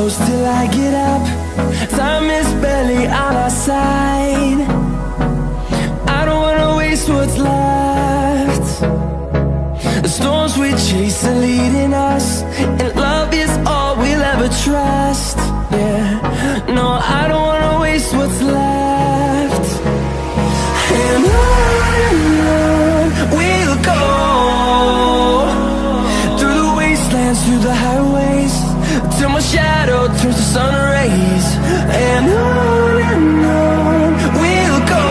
close till I get up. Time is barely on our side. I don't wanna waste what's left. The storms we chase are leading us, and love is all we'll ever trust. Yeah, no, I don't wanna waste what's left. And on we'll go, through the wastelands, through the highways, till my shadow turns to sun rays. And on we'll go,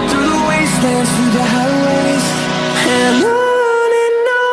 through the wastelands, through the highways, and on we'll go.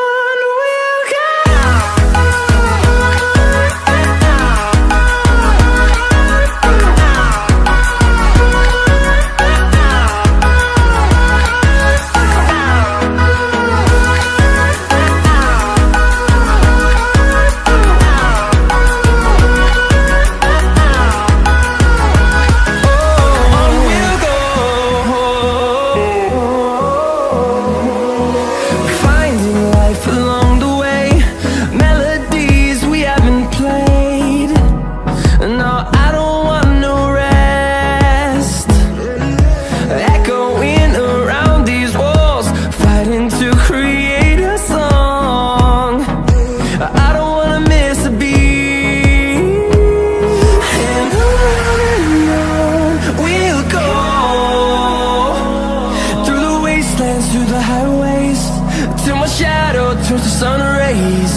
Through the highways, till my shadow turns to sun rays.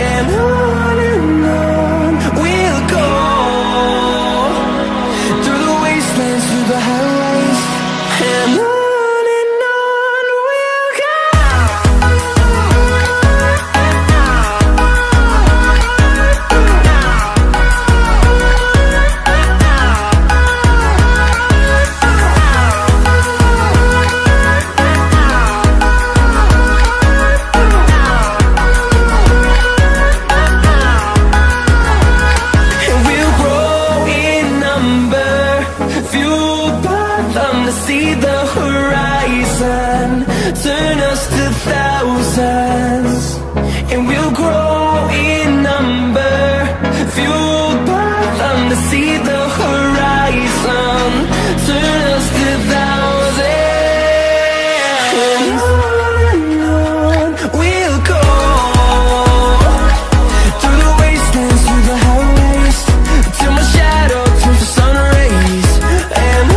And on we'll go, through the wastelands, through the highways, and on we'll go. See the horizon, turn us to thousands, and we'll grow in number, fueled by them to see the horizon, turn us to thousands. And on we'll go, through the wastelands, through the highways, till my shadow turns to sun rays. And